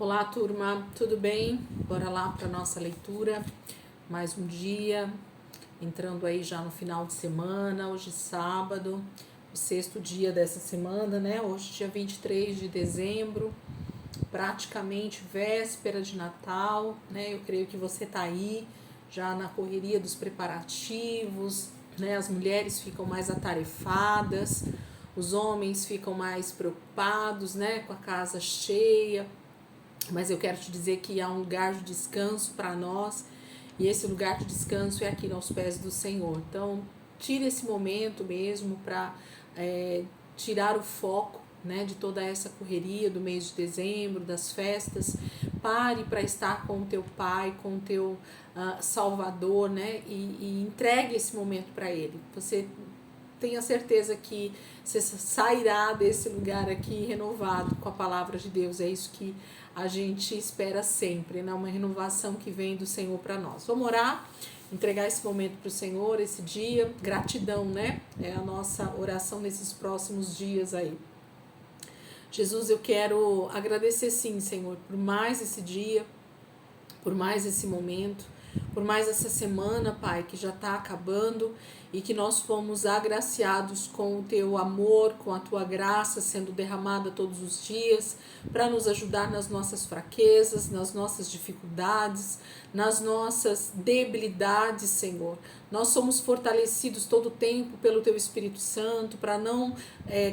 Olá, turma, tudo bem? Bora lá para nossa leitura. Mais um dia, entrando aí já no final de semana, hoje sábado, o sexto dia dessa semana, né? Hoje, dia 23 de dezembro, praticamente véspera de Natal, né? Eu creio que você tá aí já na correria dos preparativos, né? As mulheres ficam mais atarefadas, os homens ficam mais preocupados, né? Com a casa cheia. Mas eu quero te dizer que há um lugar de descanso para nós, e esse lugar de descanso é aqui aos pés do Senhor. Então, tire esse momento mesmo para tirar o foco, né, de toda essa correria do mês de dezembro, das festas. Pare para estar com o teu Pai, com o teu Salvador, né, e entregue esse momento para Ele. Você tenha certeza que você sairá desse lugar aqui renovado com a palavra de Deus. É isso que a gente espera sempre, né? Uma renovação que vem do Senhor para nós. Vamos orar, entregar esse momento para o Senhor, esse dia. Gratidão, né? É a nossa oração nesses próximos dias aí. Jesus, eu quero agradecer sim, Senhor, por mais esse dia, por mais esse momento, por mais essa semana, Pai, que já está acabando, e que nós fomos agraciados com o teu amor, com a tua graça sendo derramada todos os dias, para nos ajudar nas nossas fraquezas, nas nossas dificuldades, nas nossas debilidades, Senhor. Nós somos fortalecidos todo o tempo pelo teu Espírito Santo, para não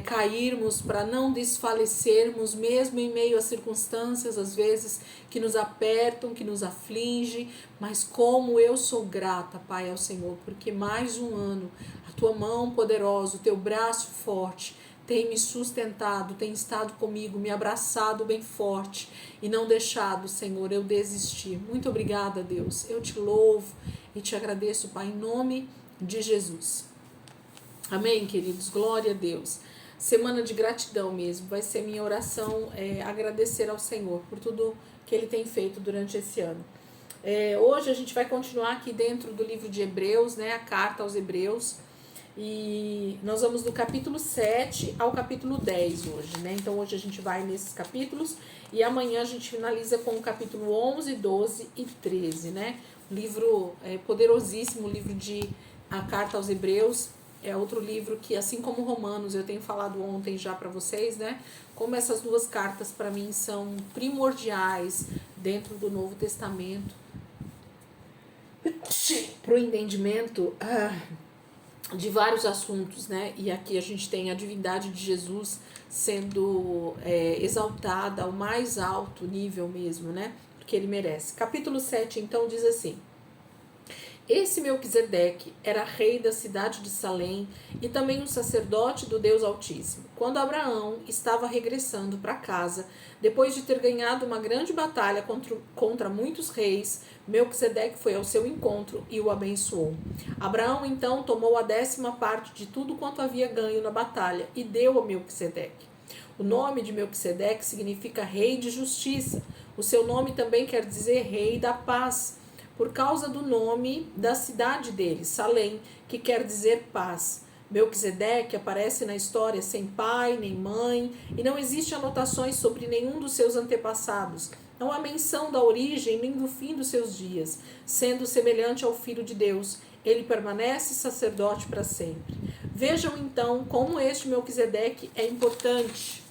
cairmos, para não desfalecermos, mesmo em meio a circunstâncias, às vezes, que nos apertam, que nos afligem. Mas como eu sou grata, Pai, ao Senhor, porque mais um ano, a tua mão poderosa, o teu braço forte tem me sustentado, tem estado comigo, me abraçado bem forte e não deixado, Senhor, eu desistir. Muito obrigada, Deus. Eu te louvo e te agradeço, Pai, em nome de Jesus. Amém, queridos? Glória a Deus. Semana de gratidão mesmo. Vai ser minha oração, agradecer ao Senhor por tudo que Ele tem feito durante esse ano. Hoje a gente vai continuar aqui dentro do livro de Hebreus, né? A carta aos Hebreus. E nós vamos do capítulo 7 ao capítulo 10 hoje, né? Então hoje a gente vai nesses capítulos e amanhã a gente finaliza com o capítulo 11, 12 e 13, né? Livro poderosíssimo, o livro de A Carta aos Hebreus. É outro livro que, assim como Romanos, eu tenho falado ontem já para vocês, né? Como essas duas cartas para mim são primordiais dentro do Novo Testamento para o entendimento de vários assuntos, né? E aqui a gente tem a divindade de Jesus sendo exaltada ao mais alto nível mesmo, né? Porque ele merece. Capítulo 7, então, diz assim: Esse Melquisedeque era rei da cidade de Salém e também um sacerdote do Deus Altíssimo. Quando Abraão estava regressando para casa, depois de ter ganhado uma grande batalha contra muitos reis, Melquisedeque foi ao seu encontro e o abençoou. Abraão então tomou a 10ª parte de tudo quanto havia ganho na batalha e deu a Melquisedeque. O nome de Melquisedeque significa rei de justiça. O seu nome também quer dizer rei da paz, por causa do nome da cidade dele, Salém, que quer dizer paz. Melquisedeque aparece na história sem pai nem mãe e não existe anotações sobre nenhum dos seus antepassados. Não há menção da origem nem do fim dos seus dias. Sendo semelhante ao Filho de Deus, ele permanece sacerdote para sempre. Vejam então como este Melquisedeque é importante.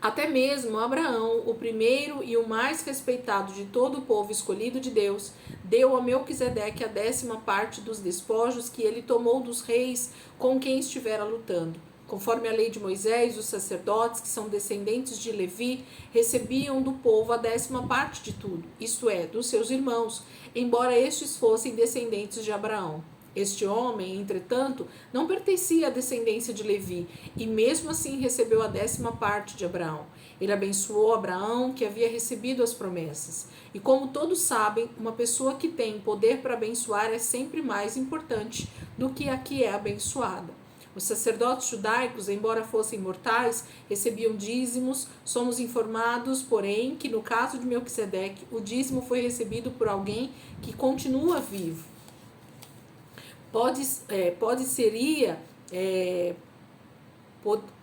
Até mesmo Abraão, o primeiro e o mais respeitado de todo o povo escolhido de Deus, deu a Melquisedeque a 10ª parte dos despojos que ele tomou dos reis com quem estivera lutando. Conforme a lei de Moisés, os sacerdotes, que são descendentes de Levi, recebiam do povo a 10ª parte de tudo, isto é, dos seus irmãos, embora estes fossem descendentes de Abraão. Este homem, entretanto, não pertencia à descendência de Levi, e mesmo assim recebeu a 10ª parte de Abraão. Ele abençoou Abraão, que havia recebido as promessas. E como todos sabem, uma pessoa que tem poder para abençoar é sempre mais importante do que a que é abençoada. Os sacerdotes judaicos, embora fossem mortais, recebiam dízimos. Somos informados, porém, que no caso de Melquisedeque, o dízimo foi recebido por alguém que continua vivo.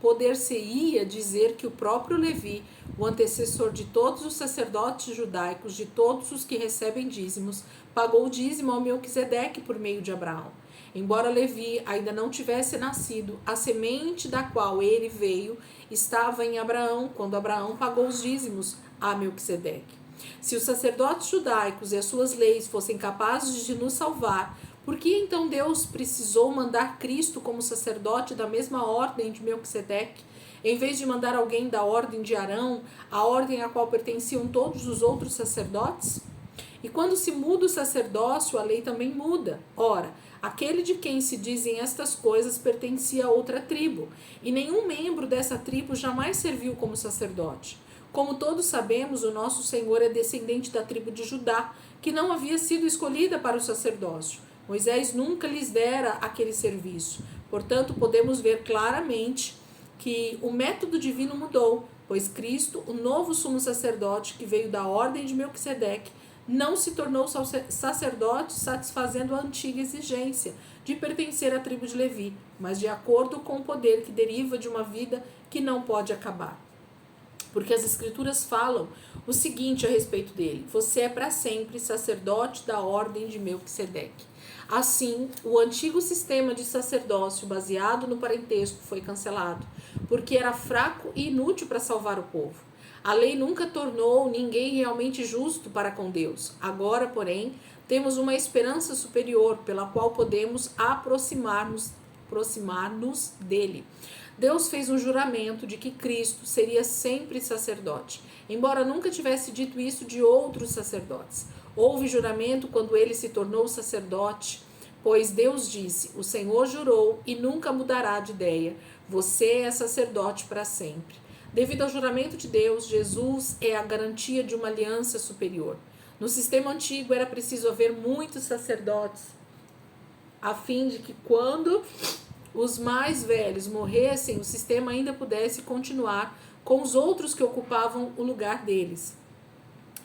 poder-se-ia dizer que o próprio Levi, o antecessor de todos os sacerdotes judaicos, de todos os que recebem dízimos, pagou o dízimo ao Melquisedeque por meio de Abraão. Embora Levi ainda não tivesse nascido, a semente da qual ele veio estava em Abraão, quando Abraão pagou os dízimos a Melquisedeque. Se os sacerdotes judaicos e as suas leis fossem capazes de nos salvar, por que então Deus precisou mandar Cristo como sacerdote da mesma ordem de Melquisedeque, em vez de mandar alguém da ordem de Arão, a ordem a qual pertenciam todos os outros sacerdotes? E quando se muda o sacerdócio, a lei também muda. Ora, aquele de quem se dizem estas coisas pertencia a outra tribo, e nenhum membro dessa tribo jamais serviu como sacerdote. Como todos sabemos, o nosso Senhor é descendente da tribo de Judá, que não havia sido escolhida para o sacerdócio. Moisés nunca lhes dera aquele serviço. Portanto, podemos ver claramente que o método divino mudou, pois Cristo, o novo sumo sacerdote que veio da ordem de Melquisedeque, não se tornou sacerdote satisfazendo a antiga exigência de pertencer à tribo de Levi, mas de acordo com o poder que deriva de uma vida que não pode acabar. Porque as escrituras falam o seguinte a respeito dele: você é para sempre sacerdote da ordem de Melquisedeque. Assim, o antigo sistema de sacerdócio baseado no parentesco foi cancelado, porque era fraco e inútil para salvar o povo. A lei nunca tornou ninguém realmente justo para com Deus. Agora, porém, temos uma esperança superior pela qual podemos aproximar-nos dele. Deus fez um juramento de que Cristo seria sempre sacerdote, embora nunca tivesse dito isso de outros sacerdotes. Houve juramento quando ele se tornou sacerdote, pois Deus disse: o Senhor jurou e nunca mudará de ideia. Você é sacerdote para sempre. Devido ao juramento de Deus, Jesus é a garantia de uma aliança superior. No sistema antigo era preciso haver muitos sacerdotes, a fim de que quando os mais velhos morressem, o sistema ainda pudesse continuar com os outros que ocupavam o lugar deles.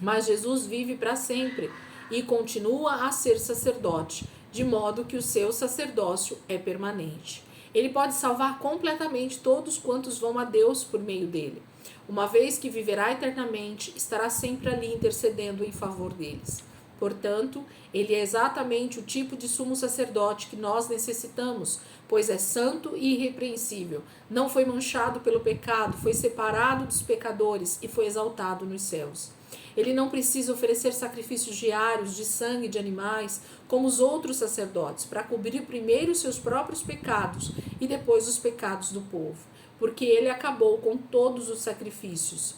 Mas Jesus vive para sempre e continua a ser sacerdote, de modo que o seu sacerdócio é permanente. Ele pode salvar completamente todos quantos vão a Deus por meio dele. Uma vez que viverá eternamente, estará sempre ali intercedendo em favor deles. Portanto, ele é exatamente o tipo de sumo sacerdote que nós necessitamos, pois é santo e irrepreensível, não foi manchado pelo pecado, foi separado dos pecadores e foi exaltado nos céus. Ele não precisa oferecer sacrifícios diários de sangue de animais, como os outros sacerdotes, para cobrir primeiro os seus próprios pecados e depois os pecados do povo, porque ele acabou com todos os sacrifícios,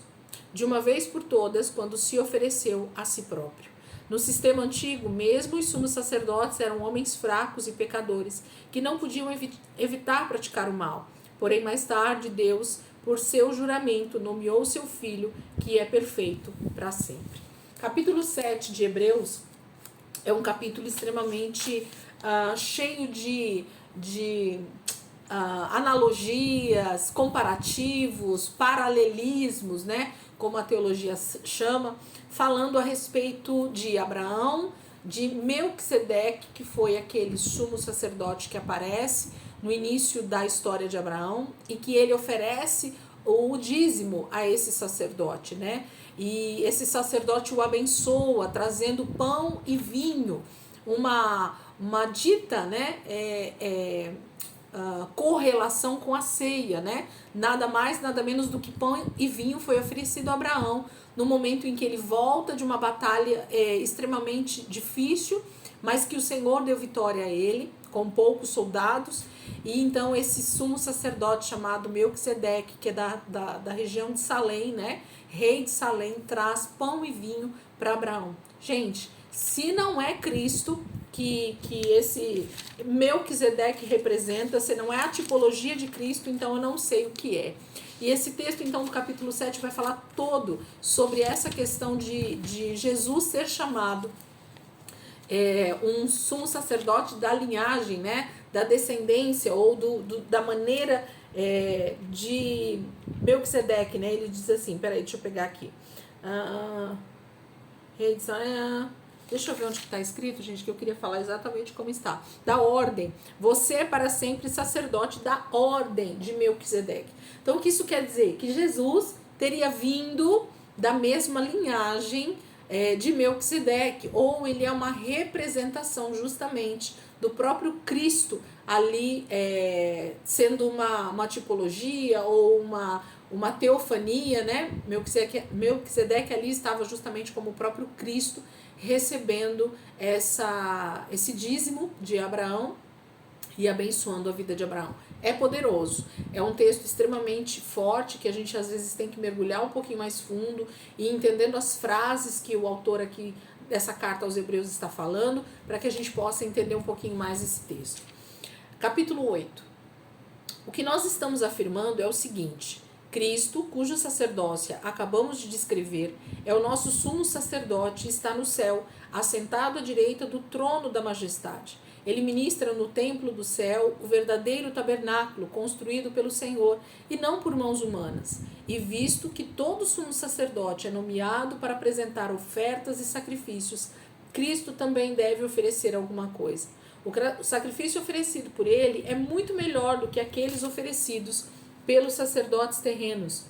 de uma vez por todas, quando se ofereceu a si próprio. No sistema antigo, mesmo os sumos sacerdotes eram homens fracos e pecadores, que não podiam evitar praticar o mal. Porém, mais tarde, Deus, por seu juramento, nomeou seu filho, que é perfeito para sempre. Capítulo 7 de Hebreus é um capítulo extremamente cheio de analogias, comparativos, paralelismos, né? Como a teologia chama, falando a respeito de Abraão, de Melquisedeque, que foi aquele sumo sacerdote que aparece no início da história de Abraão, e que ele oferece o dízimo a esse sacerdote, né? E esse sacerdote o abençoa, trazendo pão e vinho, uma dita, né? Correlação com a ceia, né? Nada mais, nada menos do que pão e vinho foi oferecido a Abraão no momento em que ele volta de uma batalha extremamente difícil, mas que o Senhor deu vitória a ele, com poucos soldados. E então esse sumo sacerdote chamado Melquisedeque, que é da região de Salém, né? Rei de Salém, traz pão e vinho para Abraão. Gente, se não é Cristo que esse Melquisedeque representa, se não é a tipologia de Cristo, então eu não sei o que é. E esse texto, então, do capítulo 7 vai falar todo sobre essa questão de Jesus ser chamado um sumo sacerdote da linhagem, né, da descendência ou da maneira de Melquisedeque, né? Ele diz assim, peraí, deixa eu pegar aqui. Deixa eu ver onde está escrito, gente, que eu queria falar exatamente como está. Da ordem. Você é para sempre sacerdote da ordem de Melquisedeque. Então, o que isso quer dizer? Que Jesus teria vindo da mesma linhagem de Melquisedeque, ou ele é uma representação justamente do próprio Cristo ali, sendo uma tipologia ou uma teofania, né? Melquisedeque ali estava justamente como o próprio Cristo, recebendo esse dízimo de Abraão e abençoando a vida de Abraão. É poderoso, é um texto extremamente forte que a gente às vezes tem que mergulhar um pouquinho mais fundo e entendendo as frases que o autor aqui dessa carta aos Hebreus está falando, para que a gente possa entender um pouquinho mais esse texto. Capítulo 8. O que nós estamos afirmando é o seguinte: Cristo, cuja sacerdócia acabamos de descrever, é o nosso sumo sacerdote e está no céu, assentado à direita do trono da majestade. Ele ministra no templo do céu o verdadeiro tabernáculo construído pelo Senhor e não por mãos humanas. E visto que todo sumo sacerdote é nomeado para apresentar ofertas e sacrifícios, Cristo também deve oferecer alguma coisa. O sacrifício oferecido por ele é muito melhor do que aqueles oferecidos pelos sacerdotes terrenos.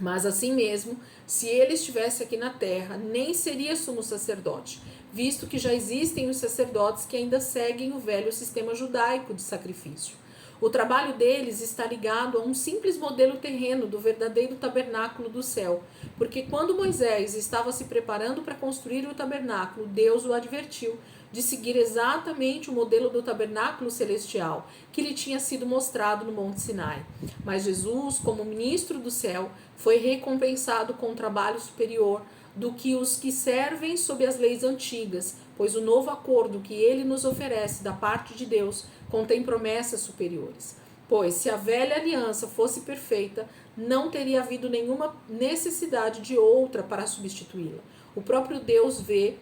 Mas assim mesmo, se ele estivesse aqui na terra, nem seria sumo sacerdote, visto que já existem os sacerdotes que ainda seguem o velho sistema judaico de sacrifício. O trabalho deles está ligado a um simples modelo terreno do verdadeiro tabernáculo do céu, porque quando Moisés estava se preparando para construir o tabernáculo, Deus o advertiu de seguir exatamente o modelo do tabernáculo celestial que lhe tinha sido mostrado no Monte Sinai. Mas Jesus, como ministro do céu, foi recompensado com um trabalho superior do que os que servem sob as leis antigas, pois o novo acordo que ele nos oferece da parte de Deus contém promessas superiores. Pois se a velha aliança fosse perfeita, não teria havido nenhuma necessidade de outra para substituí-la. O próprio Deus vê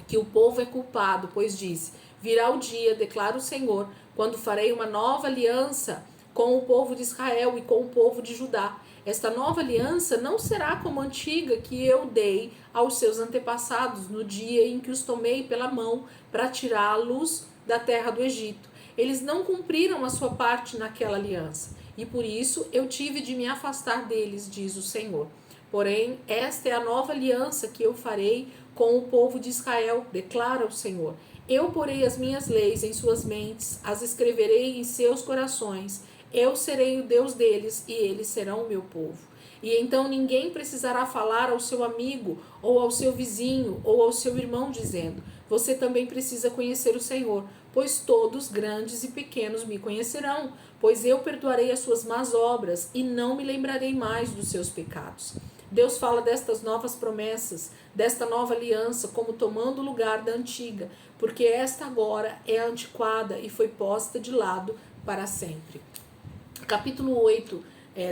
que o povo é culpado, pois disse: virá o dia, declara o Senhor, quando farei uma nova aliança com o povo de Israel e com o povo de Judá. Esta nova aliança não será como a antiga que eu dei aos seus antepassados no dia em que os tomei pela mão para tirá-los da terra do Egito. Eles não cumpriram a sua parte naquela aliança, e por isso eu tive de me afastar deles, diz o Senhor. Porém, esta é a nova aliança que eu farei com o povo de Israel, declara o Senhor. Eu porei as minhas leis em suas mentes, as escreverei em seus corações. Eu serei o Deus deles e eles serão o meu povo. E então ninguém precisará falar ao seu amigo, ou ao seu vizinho, ou ao seu irmão, dizendo: você também precisa conhecer o Senhor, pois todos, grandes e pequenos, me conhecerão, pois eu perdoarei as suas más obras e não me lembrarei mais dos seus pecados. Deus fala destas novas promessas, desta nova aliança, como tomando o lugar da antiga, porque esta agora é antiquada e foi posta de lado para sempre. Capítulo 8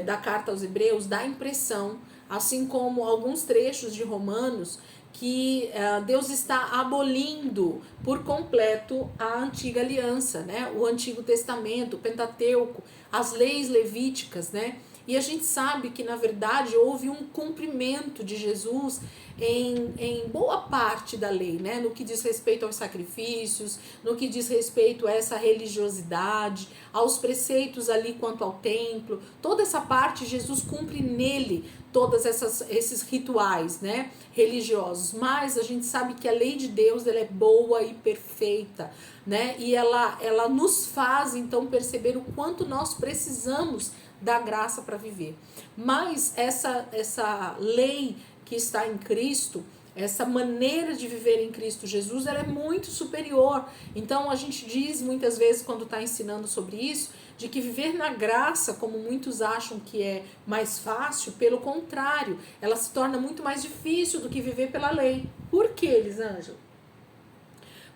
da carta aos Hebreus dá a impressão, assim como alguns trechos de Romanos, que Deus está abolindo por completo a antiga aliança, né? O Antigo Testamento, o Pentateuco, as leis levíticas, né? E a gente sabe que, na verdade, houve um cumprimento de Jesus em boa parte da lei, né? No que diz respeito aos sacrifícios, no que diz respeito a essa religiosidade, aos preceitos ali quanto ao templo. Toda essa parte, Jesus cumpre nele todos esses rituais, né, religiosos. Mas a gente sabe que a lei de Deus, ela é boa e perfeita, né? E ela nos faz, então, perceber o quanto nós precisamos da graça para viver. Mas essa lei que está em Cristo, essa maneira de viver em Cristo Jesus, ela é muito superior. Então a gente diz muitas vezes, quando está ensinando sobre isso, de que viver na graça, como muitos acham que é mais fácil, pelo contrário, ela se torna muito mais difícil do que viver pela lei. Por que, Elisângela?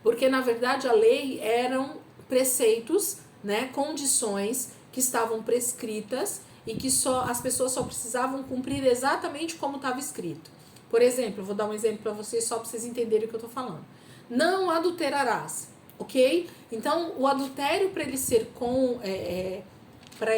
Porque na verdade a lei eram preceitos, né, condições que estavam prescritas e que as pessoas só precisavam cumprir exatamente como estava escrito. Por exemplo, eu vou dar um exemplo para vocês só para vocês entenderem o que eu estou falando. Não adulterarás, ok? Então, o adultério, para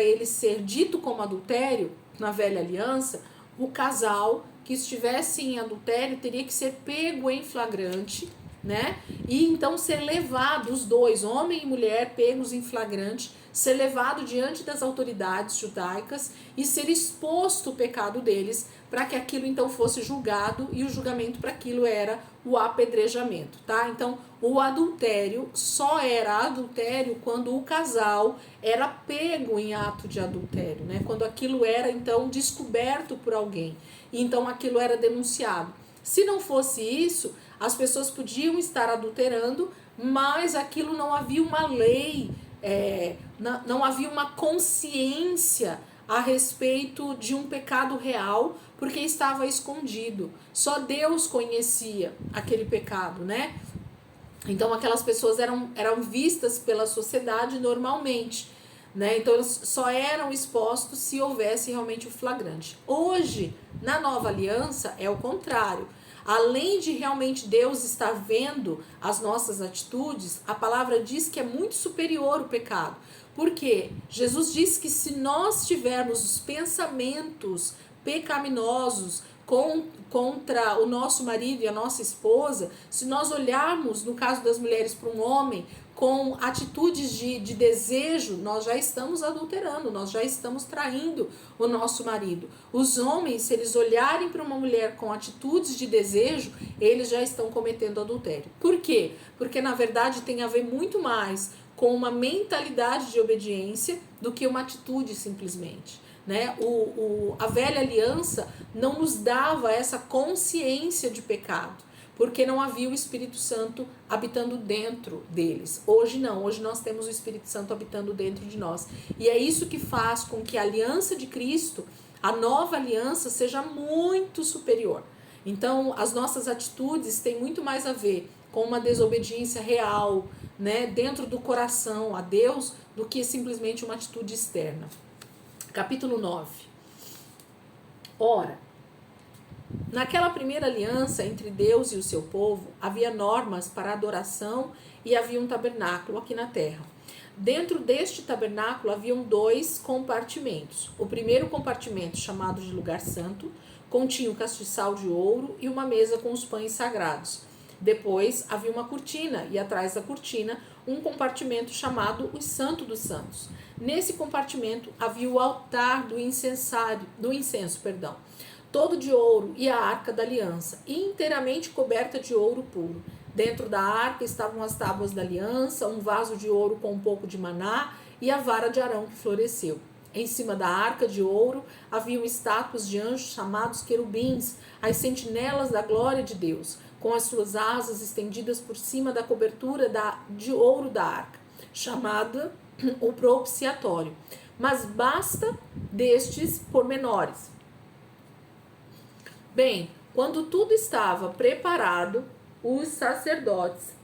ele ser dito como adultério na velha aliança, o casal que estivesse em adultério teria que ser pego em flagrante, né? E então ser levado, os dois, homem e mulher, pegos em flagrante, ser levado diante das autoridades judaicas e ser exposto o pecado deles, para que aquilo então fosse julgado, e o julgamento para aquilo era o apedrejamento, tá? Então, o adultério só era adultério quando o casal era pego em ato de adultério, né? Quando aquilo era então descoberto por alguém, e então aquilo era denunciado. Se não fosse isso, as pessoas podiam estar adulterando, mas aquilo não havia uma lei, não havia uma consciência a respeito de um pecado real, porque estava escondido. Só Deus conhecia aquele pecado, né? Então aquelas pessoas eram vistas pela sociedade normalmente, né? Então eles só eram expostos se houvesse realmente o flagrante. Hoje, na nova aliança, é o contrário. Além de realmente Deus estar vendo as nossas atitudes, a palavra diz que é muito superior o pecado. Por quê? Jesus diz que se nós tivermos os pensamentos pecaminosos contra o nosso marido e a nossa esposa, se nós olharmos, no caso das mulheres, para um homem com atitudes de desejo, nós já estamos adulterando, nós já estamos traindo o nosso marido. Os homens, se eles olharem para uma mulher com atitudes de desejo, eles já estão cometendo adultério. Por quê? Porque na verdade tem a ver muito mais com uma mentalidade de obediência do que uma atitude simplesmente, né? A velha aliança não nos dava essa consciência de pecado, porque não havia o Espírito Santo habitando dentro deles. Hoje não, hoje nós temos o Espírito Santo habitando dentro de nós. E é isso que faz com que a aliança de Cristo, a nova aliança, seja muito superior. Então, as nossas atitudes têm muito mais a ver com uma desobediência real, né, dentro do coração a Deus, do que simplesmente uma atitude externa. Capítulo 9. Ora, naquela primeira aliança entre Deus e o seu povo, havia normas para adoração e havia um tabernáculo aqui na terra. Dentro deste tabernáculo haviam 2 compartimentos. O primeiro compartimento, chamado de lugar santo, continha o castiçal de ouro e uma mesa com os pães sagrados. Depois havia uma cortina e atrás da cortina um compartimento chamado o Santo dos Santos. Nesse compartimento havia o altar do incenso, todo de ouro, e a arca da aliança, inteiramente coberta de ouro puro. Dentro da arca estavam as tábuas da aliança, um vaso de ouro com um pouco de maná e a vara de Arão que floresceu. Em cima da arca de ouro haviam estátuas de anjos chamados querubins, as sentinelas da glória de Deus, com as suas asas estendidas por cima da cobertura de ouro da arca, chamada o propiciatório. Mas basta destes pormenores. Bem, quando tudo estava preparado, os sacerdotes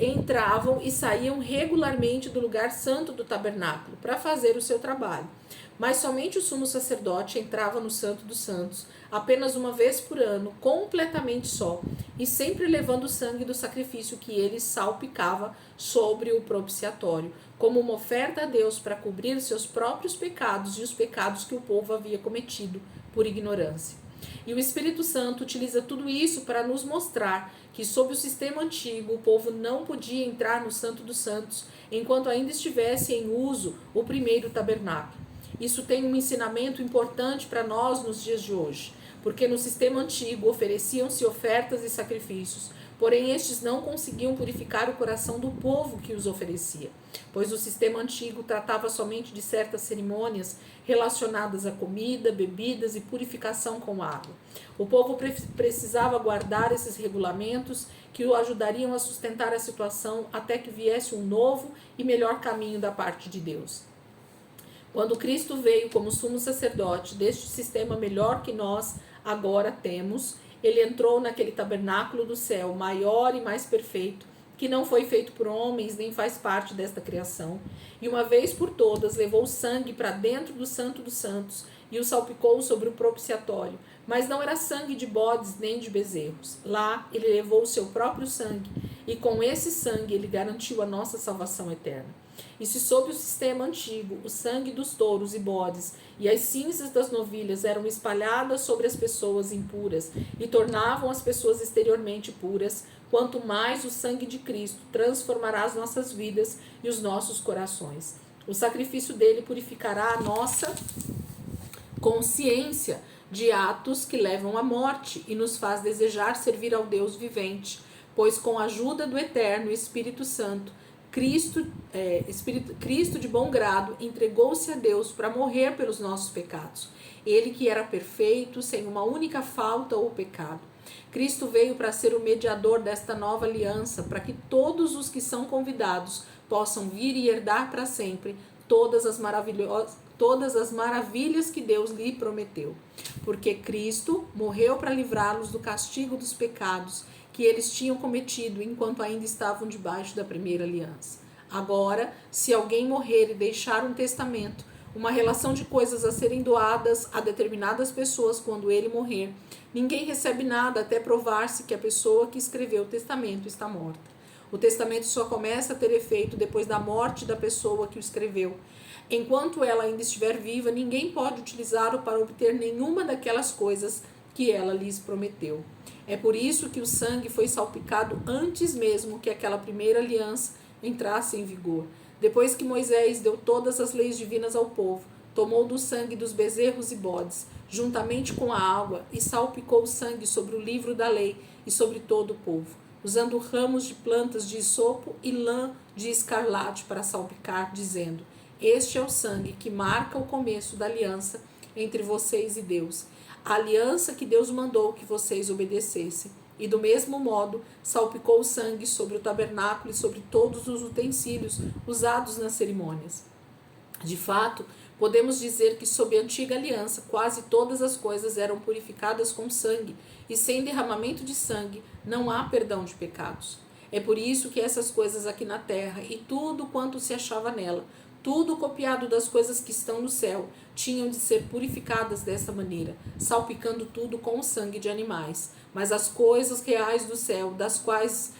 entravam e saíam regularmente do lugar santo do tabernáculo para fazer o seu trabalho. Mas somente o sumo sacerdote entrava no Santo dos Santos apenas uma vez por ano, completamente só, e sempre levando o sangue do sacrifício que ele salpicava sobre o propiciatório, como uma oferta a Deus para cobrir seus próprios pecados e os pecados que o povo havia cometido por ignorância. E o Espírito Santo utiliza tudo isso para nos mostrar que, sob o sistema antigo, o povo não podia entrar no Santo dos Santos enquanto ainda estivesse em uso o primeiro tabernáculo. Isso tem um ensinamento importante para nós nos dias de hoje, porque no sistema antigo ofereciam-se ofertas e sacrifícios, porém estes não conseguiam purificar o coração do povo que os oferecia, pois o sistema antigo tratava somente de certas cerimônias relacionadas a comida, bebidas e purificação com água. O povo precisava guardar esses regulamentos que o ajudariam a sustentar a situação até que viesse um novo e melhor caminho da parte de Deus. Quando Cristo veio como sumo sacerdote deste sistema melhor que nós agora temos, ele entrou naquele tabernáculo do céu, maior e mais perfeito, que não foi feito por homens, nem faz parte desta criação, e uma vez por todas levou o sangue para dentro do Santo dos Santos e o salpicou sobre o propiciatório, mas não era sangue de bodes nem de bezerros. Lá ele levou o seu próprio sangue e com esse sangue ele garantiu a nossa salvação eterna. E se sob o sistema antigo o sangue dos touros e bodes e as cinzas das novilhas eram espalhadas sobre as pessoas impuras e tornavam as pessoas exteriormente puras, quanto mais o sangue de Cristo transformará as nossas vidas e os nossos corações. O sacrifício dele purificará a nossa consciência de atos que levam à morte e nos faz desejar servir ao Deus vivente, pois com a ajuda do Eterno Espírito Santo, Cristo de bom grado entregou-se a Deus para morrer pelos nossos pecados. Ele que era perfeito, sem uma única falta ou pecado. Cristo veio para ser o mediador desta nova aliança, para que todos os que são convidados possam vir e herdar para sempre todas as maravilhas que Deus lhe prometeu. Porque Cristo morreu para livrá-los do castigo dos pecados que eles tinham cometido enquanto ainda estavam debaixo da primeira aliança. Agora, se alguém morrer e deixar um testamento, uma relação de coisas a serem doadas a determinadas pessoas quando ele morrer, ninguém recebe nada até provar-se que a pessoa que escreveu o testamento está morta. O testamento só começa a ter efeito depois da morte da pessoa que o escreveu. Enquanto ela ainda estiver viva, ninguém pode utilizá-lo para obter nenhuma daquelas coisas que ela lhes prometeu. É por isso que o sangue foi salpicado antes mesmo que aquela primeira aliança entrasse em vigor. Depois que Moisés deu todas as leis divinas ao povo, tomou do sangue dos bezerros e bodes, juntamente com a água, e salpicou o sangue sobre o livro da lei e sobre todo o povo, usando ramos de plantas de isopo e lã de escarlate para salpicar, dizendo: este é o sangue que marca o começo da aliança entre vocês e Deus, a aliança que Deus mandou que vocês obedecessem. E do mesmo modo, salpicou o sangue sobre o tabernáculo e sobre todos os utensílios usados nas cerimônias. De fato, podemos dizer que sob a antiga aliança, quase todas as coisas eram purificadas com sangue, e sem derramamento de sangue não há perdão de pecados. É por isso que essas coisas aqui na terra e tudo quanto se achava nela, tudo copiado das coisas que estão no céu, tinham de ser purificadas dessa maneira, salpicando tudo com o sangue de animais. Mas as coisas reais do céu, das quais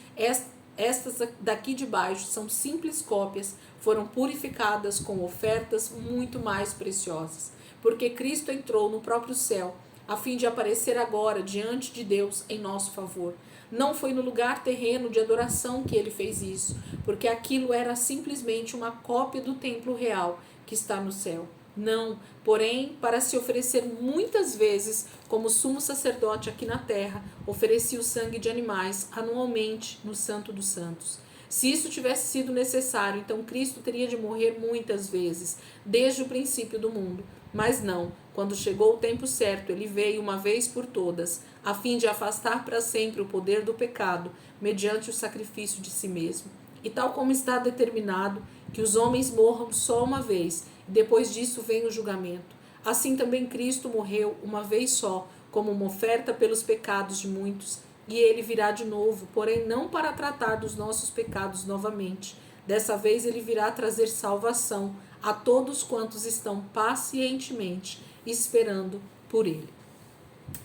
estas daqui de baixo são simples cópias, foram purificadas com ofertas muito mais preciosas. Porque Cristo entrou no próprio céu, a fim de aparecer agora diante de Deus em nosso favor. Não foi no lugar terreno de adoração que ele fez isso, porque aquilo era simplesmente uma cópia do templo real que está no céu. Não, porém, para se oferecer muitas vezes, como sumo sacerdote aqui na terra, oferecia o sangue de animais anualmente no Santo dos Santos. Se isso tivesse sido necessário, então Cristo teria de morrer muitas vezes, desde o princípio do mundo. Mas não, quando chegou o tempo certo, ele veio uma vez por todas, a fim de afastar para sempre o poder do pecado, mediante o sacrifício de si mesmo. E tal como está determinado que os homens morram só uma vez, e depois disso vem o julgamento, assim também Cristo morreu uma vez só, como uma oferta pelos pecados de muitos, e ele virá de novo, porém não para tratar dos nossos pecados novamente. Dessa vez ele virá trazer salvação a todos quantos estão pacientemente esperando por ele.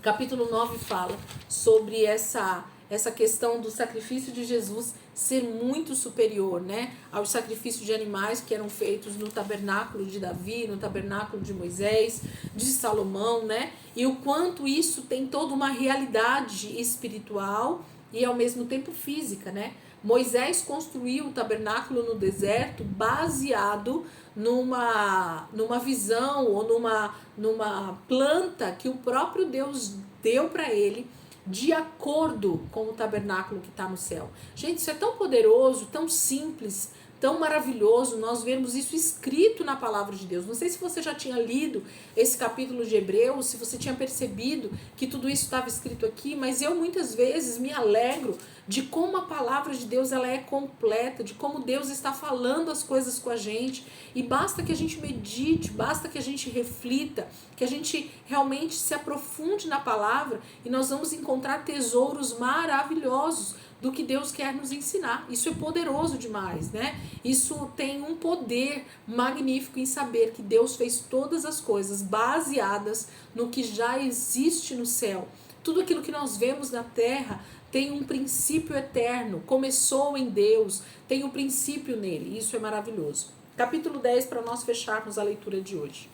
Capítulo 9 fala sobre essa questão do sacrifício de Jesus ser muito superior, né, aos sacrifícios de animais que eram feitos no tabernáculo de Davi, no tabernáculo de Moisés, de Salomão, né, e o quanto isso tem toda uma realidade espiritual e ao mesmo tempo física, né. Moisés construiu o tabernáculo no deserto baseado numa visão ou numa planta que o próprio Deus deu para ele, de acordo com o tabernáculo que está no céu. Gente, isso é tão poderoso, tão simples, tão maravilhoso nós vermos isso escrito na palavra de Deus. Não sei se você já tinha lido esse capítulo de Hebreus, se você tinha percebido que tudo isso estava escrito aqui, mas eu muitas vezes me alegro de como a palavra de Deus ela é completa, de como Deus está falando as coisas com a gente, e basta que a gente medite, basta que a gente reflita, que a gente realmente se aprofunde na palavra e nós vamos encontrar tesouros maravilhosos do que Deus quer nos ensinar. Isso é poderoso demais, né? Isso tem um poder magnífico em saber que Deus fez todas as coisas baseadas no que já existe no céu, Tudo aquilo que nós vemos na terra tem um princípio eterno, começou em Deus, tem um princípio nele. Isso é maravilhoso. Capítulo 10, para nós fecharmos a leitura de hoje.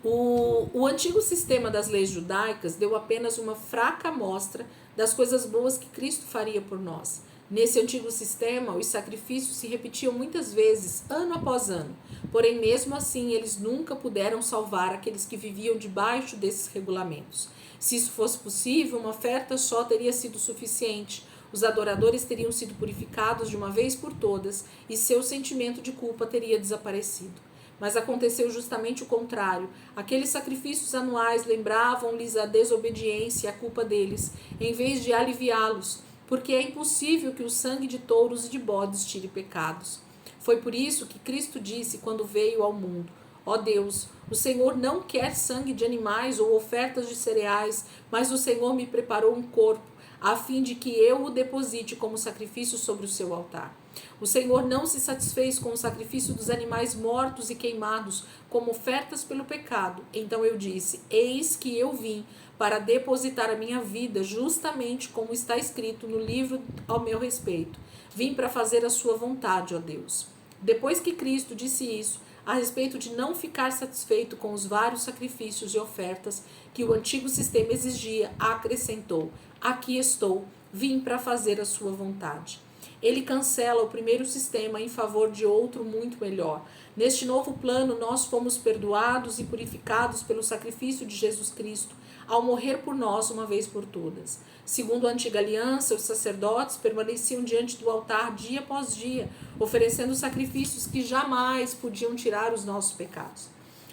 O antigo sistema das leis judaicas deu apenas uma fraca amostra das coisas boas que Cristo faria por nós. Nesse antigo sistema, os sacrifícios se repetiam muitas vezes, ano após ano. Porém, mesmo assim, eles nunca puderam salvar aqueles que viviam debaixo desses regulamentos. Se isso fosse possível, uma oferta só teria sido suficiente. Os adoradores teriam sido purificados de uma vez por todas e seu sentimento de culpa teria desaparecido. Mas aconteceu justamente o contrário. Aqueles sacrifícios anuais lembravam-lhes a desobediência e a culpa deles, em vez de aliviá-los, porque é impossível que o sangue de touros e de bodes tire pecados. Foi por isso que Cristo disse quando veio ao mundo: ó Deus, o Senhor não quer sangue de animais ou ofertas de cereais, mas o Senhor me preparou um corpo, a fim de que eu o deposite como sacrifício sobre o seu altar. O Senhor não se satisfez com o sacrifício dos animais mortos e queimados como ofertas pelo pecado. Então eu disse: eis que eu vim para depositar a minha vida, justamente como está escrito no livro ao meu respeito. Vim para fazer a sua vontade, ó Deus. Depois que Cristo disse isso, a respeito de não ficar satisfeito com os vários sacrifícios e ofertas que o antigo sistema exigia, acrescentou: aqui estou, vim para fazer a sua vontade. Ele cancela o primeiro sistema em favor de outro muito melhor. Neste novo plano, nós fomos perdoados e purificados pelo sacrifício de Jesus Cristo, ao morrer por nós uma vez por todas. Segundo a antiga aliança, os sacerdotes permaneciam diante do altar dia após dia, oferecendo sacrifícios que jamais podiam tirar os nossos pecados.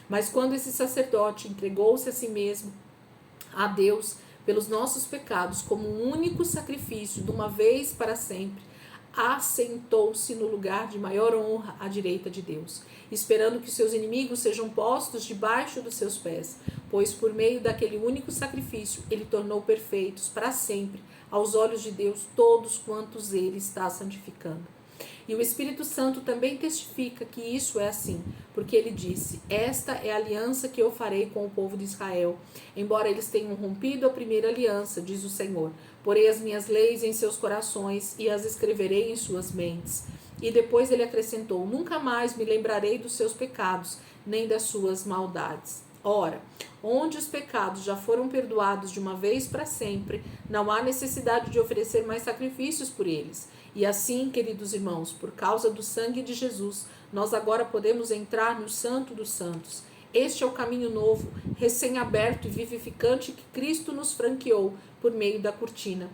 Mas quando esse sacerdote entregou-se a si mesmo, a Deus, pelos nossos pecados, como um único sacrifício, de uma vez para sempre, assentou-se no lugar de maior honra à direita de Deus, esperando que seus inimigos sejam postos debaixo dos seus pés, pois por meio daquele único sacrifício ele tornou perfeitos para sempre aos olhos de Deus todos quantos ele está santificando. E o Espírito Santo também testifica que isso é assim, porque ele disse: esta é a aliança que eu farei com o povo de Israel, embora eles tenham rompido a primeira aliança, diz o Senhor. Porei as minhas leis em seus corações e as escreverei em suas mentes. E depois ele acrescentou: nunca mais me lembrarei dos seus pecados, nem das suas maldades. Ora, onde os pecados já foram perdoados de uma vez para sempre, não há necessidade de oferecer mais sacrifícios por eles. E assim, queridos irmãos, por causa do sangue de Jesus, nós agora podemos entrar no Santo dos Santos. Este é o caminho novo, recém-aberto e vivificante que Cristo nos franqueou por meio da cortina,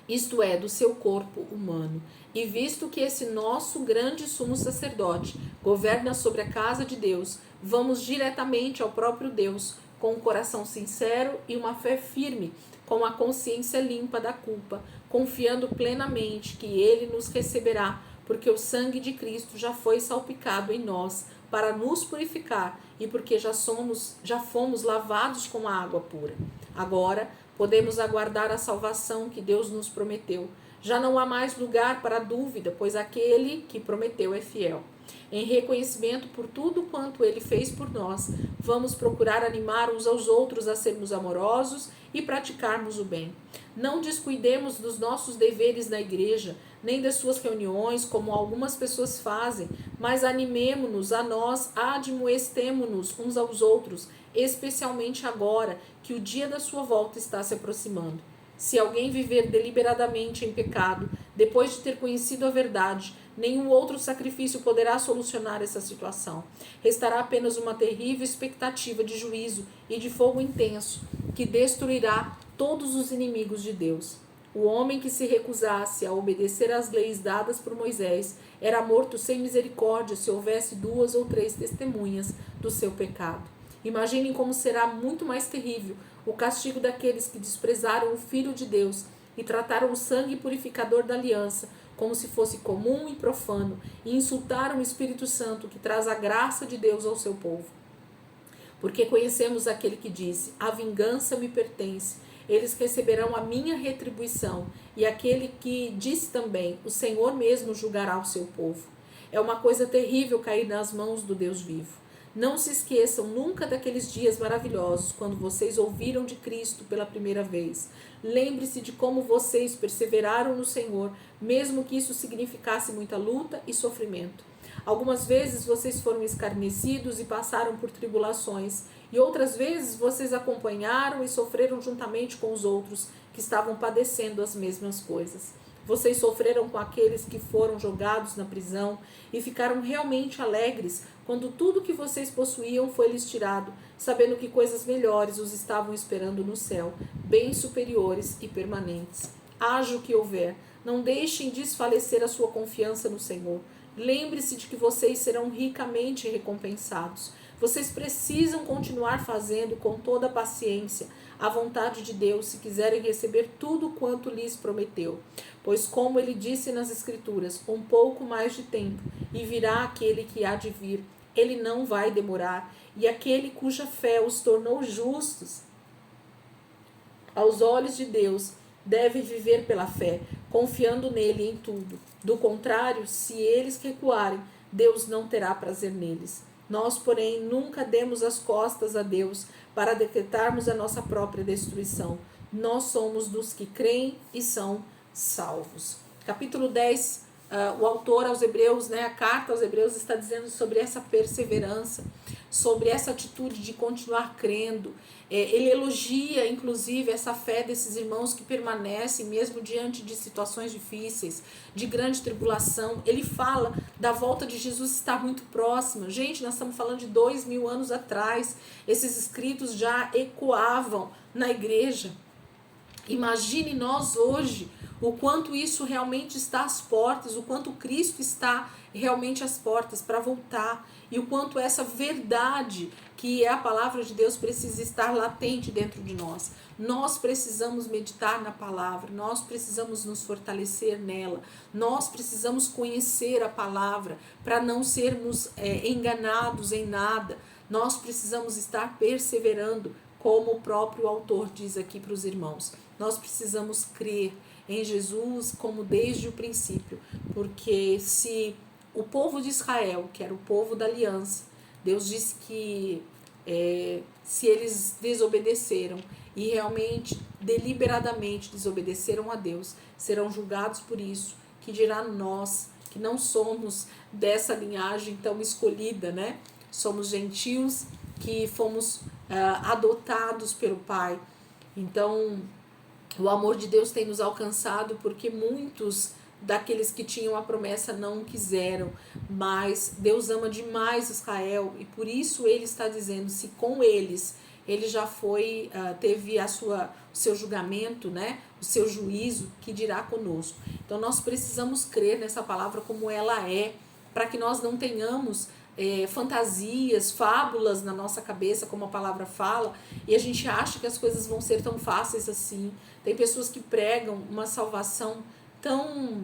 isto é, do seu corpo humano. E visto que esse nosso grande sumo sacerdote governa sobre a casa de Deus, vamos diretamente ao próprio Deus, com um coração sincero e uma fé firme, com a consciência limpa da culpa, confiando plenamente que ele nos receberá, porque o sangue de Cristo já foi salpicado em nós para nos purificar e porque já fomos lavados com a água pura. Agora podemos aguardar a salvação que Deus nos prometeu. Já não há mais lugar para dúvida, pois aquele que prometeu é fiel. Em reconhecimento por tudo quanto ele fez por nós, vamos procurar animar uns aos outros a sermos amorosos e praticarmos o bem. Não descuidemos dos nossos deveres na igreja, nem das suas reuniões, como algumas pessoas fazem, mas animemo-nos a nós, admoestemo-nos uns aos outros, especialmente agora que o dia da sua volta está se aproximando. Se alguém viver deliberadamente em pecado, depois de ter conhecido a verdade, nenhum outro sacrifício poderá solucionar essa situação. Restará apenas uma terrível expectativa de juízo e de fogo intenso, que destruirá todos os inimigos de Deus. O homem que se recusasse a obedecer às leis dadas por Moisés era morto sem misericórdia se houvesse 2 ou 3 testemunhas do seu pecado. Imaginem como será muito mais terrível o castigo daqueles que desprezaram o Filho de Deus e trataram o sangue purificador da aliança como se fosse comum e profano, e insultaram o Espírito Santo que traz a graça de Deus ao seu povo. Porque conhecemos aquele que disse: a vingança me pertence, eles receberão a minha retribuição, e aquele que disse também: o Senhor mesmo julgará o seu povo. É uma coisa terrível cair nas mãos do Deus vivo. Não se esqueçam nunca daqueles dias maravilhosos quando vocês ouviram de Cristo pela primeira vez. Lembre-se de como vocês perseveraram no Senhor, mesmo que isso significasse muita luta e sofrimento. Algumas vezes vocês foram escarnecidos e passaram por tribulações, e outras vezes vocês acompanharam e sofreram juntamente com os outros que estavam padecendo as mesmas coisas. Vocês sofreram com aqueles que foram jogados na prisão e ficaram realmente alegres quando tudo que vocês possuíam foi lhes tirado, sabendo que coisas melhores os estavam esperando no céu, bem superiores e permanentes. Haja o que houver, não deixem desfalecer a sua confiança no Senhor. Lembre-se de que vocês serão ricamente recompensados. Vocês precisam continuar fazendo com toda a paciência a vontade de Deus se quiserem receber tudo quanto lhes prometeu. Pois como ele disse nas Escrituras, um pouco mais de tempo e virá aquele que há de vir. Ele não vai demorar, e aquele cuja fé os tornou justos aos olhos de Deus deve viver pela fé, confiando nele em tudo. Do contrário, se eles recuarem, Deus não terá prazer neles. Nós, porém, nunca demos as costas a Deus para decretarmos a nossa própria destruição. Nós somos dos que creem e são salvos. Capítulo 10, o autor aos Hebreus, a carta aos Hebreus está dizendo sobre essa perseverança, sobre essa atitude de continuar crendo. Ele elogia, inclusive, essa fé desses irmãos que permanecem mesmo diante de situações difíceis, de grande tribulação. Ele fala da volta de Jesus estar muito próxima. Gente, nós estamos falando de 2000 anos atrás. Esses escritos já ecoavam na igreja. Imagine nós hoje, o quanto isso realmente está às portas, o quanto Cristo está realmente às portas para voltar, e o quanto essa verdade, que é a palavra de Deus, precisa estar latente dentro de nós. Nós precisamos meditar na palavra, nós precisamos nos fortalecer nela, nós precisamos conhecer a palavra para não sermos enganados em nada. Nós precisamos estar perseverando, como o próprio autor diz aqui para os irmãos. Nós precisamos crer em Jesus como desde o princípio, porque se o povo de Israel, que era o povo da aliança, Deus disse que se eles desobedeceram e realmente, deliberadamente desobedeceram a Deus, serão julgados por isso, que dirá nós, que não somos dessa linhagem tão escolhida, Somos gentios que fomos adotados pelo Pai. Então, o amor de Deus tem nos alcançado porque muitos daqueles que tinham a promessa não quiseram, mas Deus ama demais Israel e por isso ele está dizendo, se com eles ele já foi, teve o seu julgamento, o seu juízo, que dirá conosco. Então nós precisamos crer nessa palavra como ela é, para que nós não tenhamos fantasias, fábulas na nossa cabeça, como a palavra fala, e a gente acha que as coisas vão ser tão fáceis assim. Tem pessoas que pregam uma salvação tão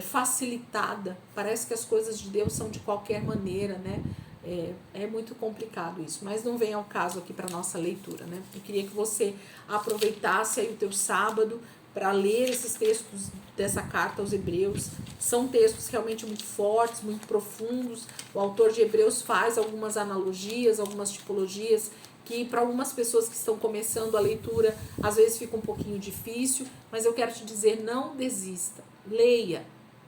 facilitada, parece que as coisas de Deus são de qualquer maneira, É muito complicado isso, mas não vem ao caso aqui para nossa leitura, Eu queria que você aproveitasse aí o teu sábado para ler esses textos dessa carta aos Hebreus. São textos realmente muito fortes, muito profundos. O autor de Hebreus faz algumas analogias, algumas tipologias, que para algumas pessoas que estão começando a leitura, às vezes fica um pouquinho difícil, mas eu quero te dizer, não desista. Leia,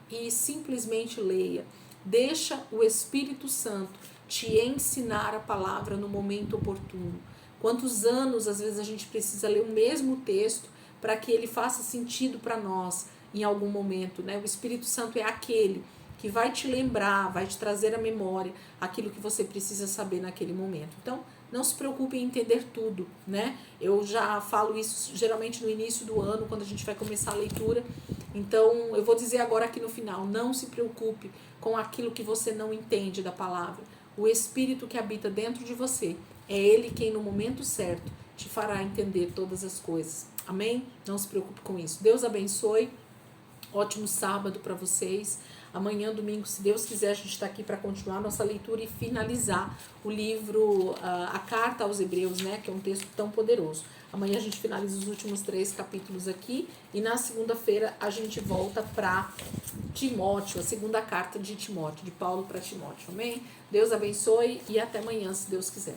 e simplesmente leia. Deixa o Espírito Santo te ensinar a palavra no momento oportuno. Quantos anos, às vezes, a gente precisa ler o mesmo texto para que ele faça sentido para nós em algum momento, O Espírito Santo é aquele que vai te lembrar, vai te trazer à memória aquilo que você precisa saber naquele momento. Então, não se preocupe em entender tudo, Eu já falo isso geralmente no início do ano, quando a gente vai começar a leitura. Então, eu vou dizer agora aqui no final, não se preocupe com aquilo que você não entende da palavra. O Espírito que habita dentro de você, é Ele quem no momento certo te fará entender todas as coisas. Amém? Não se preocupe com isso. Deus abençoe. Ótimo sábado para vocês. Amanhã, domingo, se Deus quiser, a gente está aqui para continuar nossa leitura e finalizar o livro, a carta aos Hebreus, que é um texto tão poderoso. Amanhã a gente finaliza os últimos 3 capítulos aqui e na segunda-feira a gente volta para Timóteo, a segunda carta de Timóteo, de Paulo para Timóteo, amém? Deus abençoe e até amanhã, se Deus quiser.